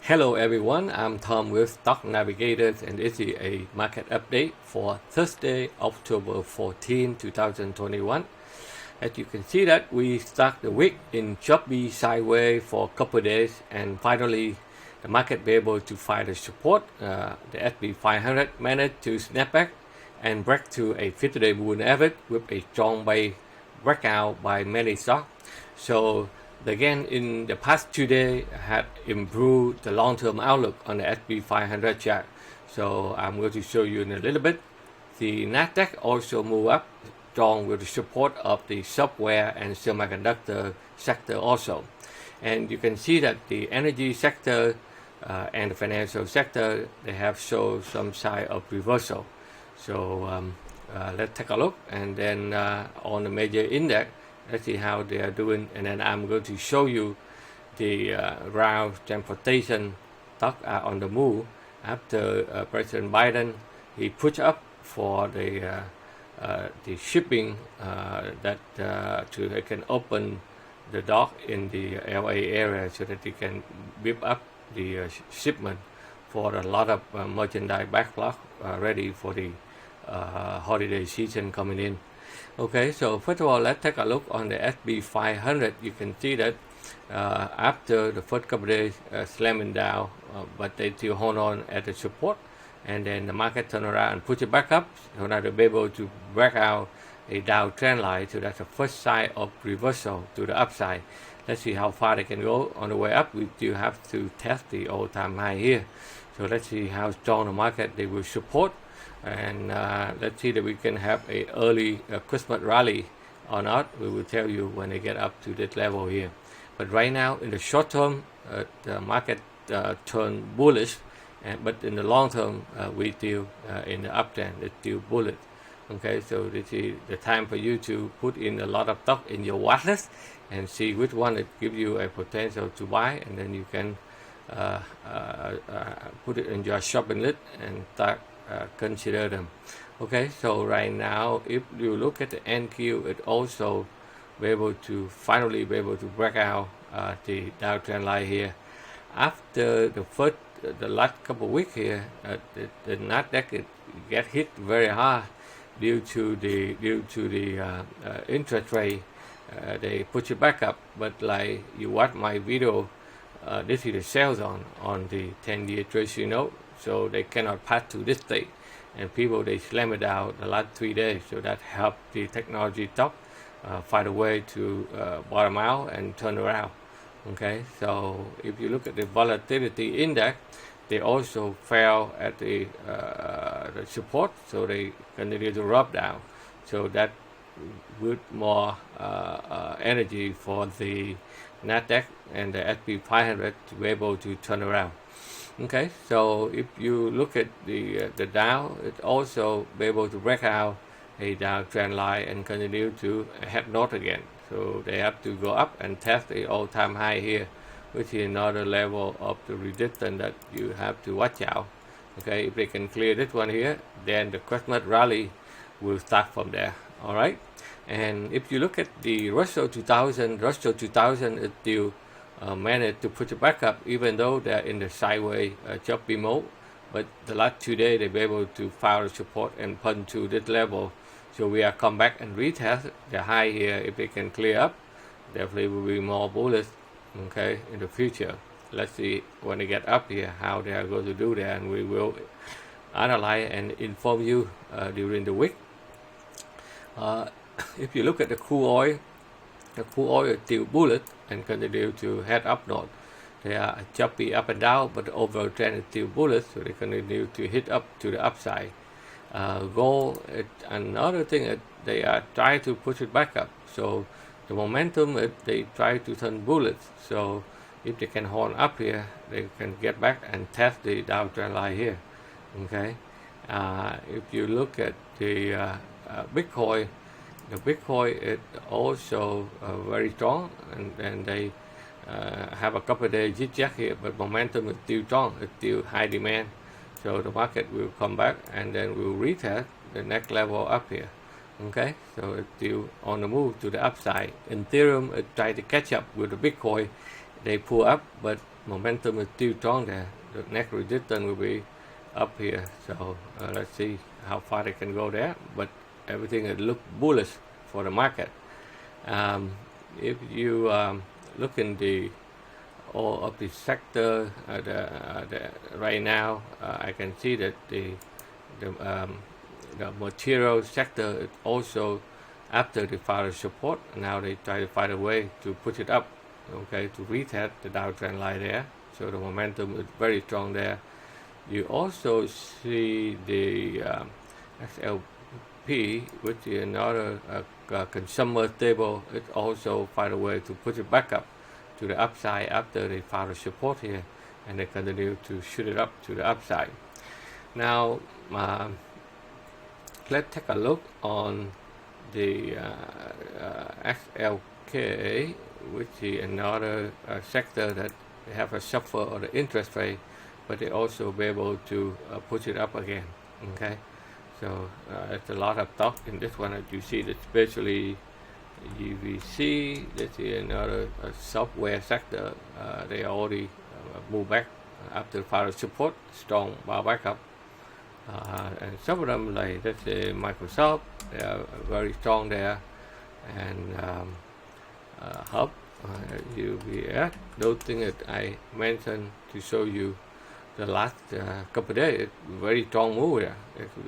Hello everyone, I'm Tom with Stock Navigators and this is a market update for Thursday, October 14, 2021. As you can see that we start the week in choppy sideways for a couple of days and finally the market be able to find the support. The S&P 500 managed to snap back and break to a 50-day moving average with a strong breakout by many stocks. So again, in the past 2 days, had improved the long-term outlook on the S&P 500 chart. So I'm going to show you in a little bit. The Nasdaq also moved up strong with the support of the software and semiconductor sector also. And you can see that the energy sector and the financial sector, they have shown some sign of reversal. So let's take a look, and then on the major index, let's see how they are doing, and then I'm going to show you the ground transportation stock are on the move after President Biden he pushed up for the shipping that so they can open the dock in the LA area so that they can whip up the shipment for a lot of merchandise backlog ready for the holiday season coming in. Okay, so first of all, let's take a look on the S&P 500. You can see that after the first couple of days slamming down, but they still hold on at the support, and then the market turn around and push it back up. So now they'll be able to break out a Dow trend line. So that's the first sign of reversal to the upside. Let's see how far they can go. On the way up, we still have to test the all-time high here. So let's see how strong the market they will support. And let's see that we can have a early Christmas rally or not. We will tell you when they get up to this level here. But right now, in the short term, the market turned bullish, but in the long term, we still in the uptrend. It's still bullish. Okay, so this is the time for you to put in a lot of stock in your watchlist and see which one it gives you a potential to buy, and then you can put it in your shopping list and start consider them. Okay, so right now, if you look at the NQ, it also be able to finally be able to break out the Dow trend line here. After the last couple of weeks here, the Nasdaq it get hit very hard due to the interest rate. They push it back up, but like you watch my video, this is the sell zone on the 10-year Treasury note. So they cannot pass to this state, and people they slam it down the last 3 days. So that helped the technology stock find a way to bottom out and turn around. Okay, so if you look at the volatility index, they also fell at the support, so they continue to rub down. So that with more energy for the Nasdaq and the S&P 500 to be able to turn around. Okay, so if you look at the Dow, it also be able to break out a Dow trend line and continue to head north again. So they have to go up and test the all-time high here, which is another level of the resistance that you have to watch out. Okay, if they can clear this one here, then the Christmas rally will start from there. All right, and if you look at the Russell 2000 is still managed to put it back up, even though they're in the sideways choppy mode. But the last 2 days they've been able to find support and punch to this level. So we are come back and retest the high here. If they can clear up, definitely will be more bullish. Okay, in the future. Let's see when they get up here how they are going to do that, and we will analyze and inform you during the week. If you look at the crude oil is still bullish and continue to head up north. They are choppy up and down, but the overall trend is still bullish, so they continue to hit up to the upside. Gold, another thing, they are trying to push it back up. So the momentum, they try to turn bullish. So if they can hold up here, they can get back and test the Dow trend line here. Okay. If you look at the Bitcoin, the Bitcoin is also very strong, and they have a couple of days zigzag here, but momentum is still strong. It's still high demand, so the market will come back and then will retest the next level up here. Okay, so it's still on the move to the upside. Ethereum is trying to catch up with the Bitcoin. They pull up, but momentum is still strong there. The next resistance will be up here. So let's see how far they can go there. But everything look bullish for the market. If you look in the all of the sector right now, I can see that the material sector is also after the fire support. Now they try to find a way to push it up, okay, to retest the downtrend line there. So the momentum is very strong there. You also see the XLP, which is another consumer stable. It also find a way to push it back up to the upside after they found a support here, and they continue to shoot it up to the upside. Now let's take a look on the XLK, which is another sector that have a suffer on the interest rate, but they also be able to push it up again. Okay, so it's a lot of talk in this one, as you see, especially UVC. This is another software sector. They already move back after fire support, strong bow back up. And some of them, like let's say Microsoft, they are very strong there, and Hub, UVS, those things that I mentioned to show you the last couple of days. It's very strong move there.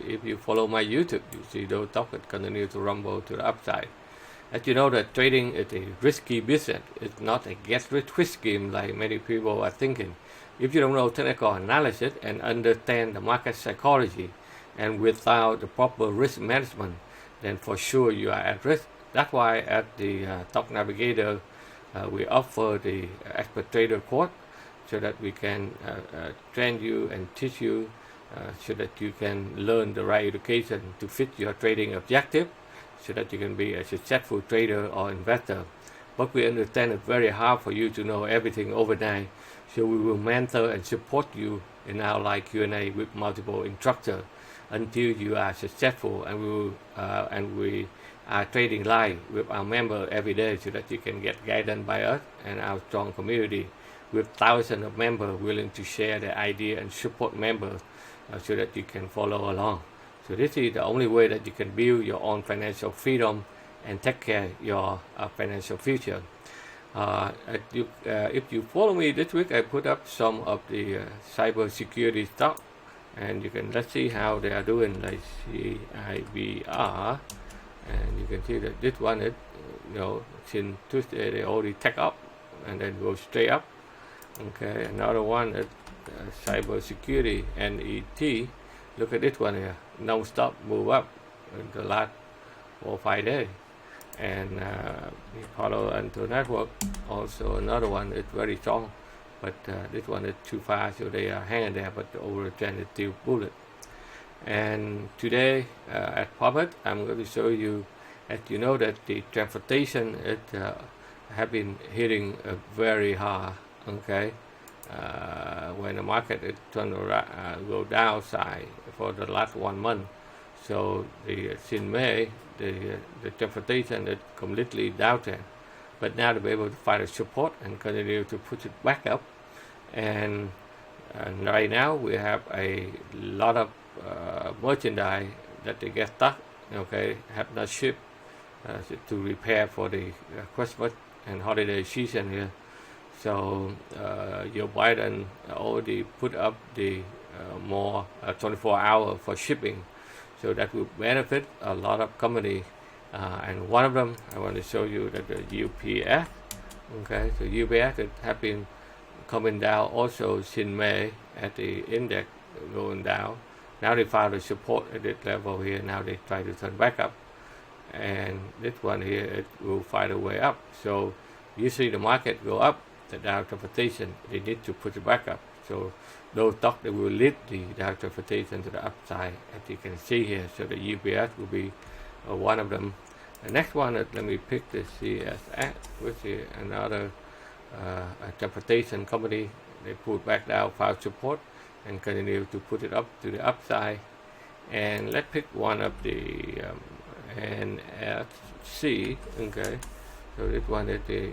If you follow my YouTube, you see those stocks that continue to rumble to the upside. As you know, that trading is a risky business. It's not a get-rich-quick scheme like many people are thinking. If you don't know technical analysis and understand the market psychology, and without the proper risk management, then for sure you are at risk. That's why at the Stock Navigator, we offer the expert trader course, so that we can train you and teach you, so that you can learn the right education to fit your trading objective, so that you can be a successful trader or investor. But we understand it's very hard for you to know everything overnight, so we will mentor and support you in our live Q&A with multiple instructors until you are successful, and we are trading live with our members every day, so that you can get guidance by us and our strong community with thousands of members willing to share their idea and support members, so that you can follow along. So this is the only way that you can build your own financial freedom and take care of your financial future. If you follow me this week, I put up some of the cyber security stock, and let's see how they are doing, like CIBR, and you can see that this one is, since Tuesday they already take up and then go straight up. Okay, another one is cyber security, NET. Look at this one here, non-stop move up in the last 4 or 5 days. And Palo Alto Network, also another one, is very strong, but this one is too fast, so they are hanging there, but the overall trend is still bullet. And today at Puppet, I'm going to show you, as you know, that the transportation have been hitting very hard. Okay, when the market is trying to go downside for the last 1 month. So since May, the transportation is completely downtrend, but now they'll be able to find a support and continue to push it back up. And right now we have a lot of merchandise that they get stuck, okay, have not shipped to repair for the Christmas and holiday season here. So Joe Biden already put up the more 24 hours for shipping, so that will benefit a lot of companies. And one of them, I want to show you that the UPS. Okay, so UPS it have been coming down also since May at the index going down. Now they found the support at this level here. Now they try to turn back up, and this one here, it will find a way up. So usually the market go up, the Dow transportation, they need to put it back up. So those stocks that will lead the Dow transportation to the upside, as you can see here. So the UPS will be one of them. The next one, let me pick the CSX, which is another transportation company. They put back down, found support, and continue to put it up to the upside. And let's pick one of the NSC. Okay, So this one is the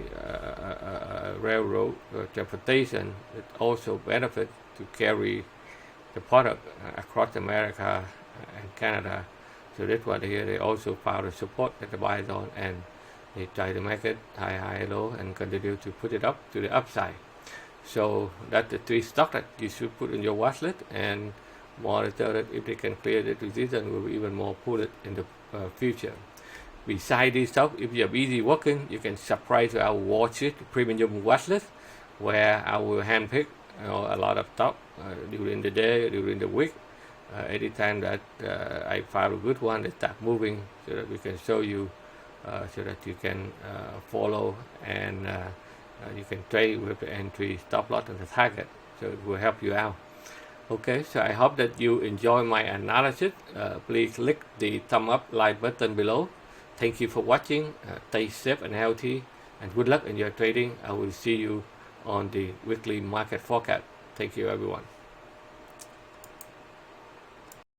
railroad transportation. It also benefits to carry the product across America and Canada. So this one here, they also found a support at the buy zone, and they try to make it high, low, and continue to put it up to the upside. So that's the 3 stocks that you should put in your watch list and monitor it. If they can clear the resistance, we'll be even more pull it in the future. Besides these stocks, if you're busy working, you can subscribe to our Watchlist premium watch list, where I will handpick a lot of stocks during the day, during the week. Anytime that I found a good one, they start moving, so that we can show you, so that you can follow, and you can trade with the entry, stop loss, and the target. So it will help you out. Okay, so I hope that you enjoy my analysis. Please click the thumb up, like button below. Thank you for watching. Stay safe and healthy, and good luck in your trading. I will see you on the weekly market forecast. Thank you, everyone.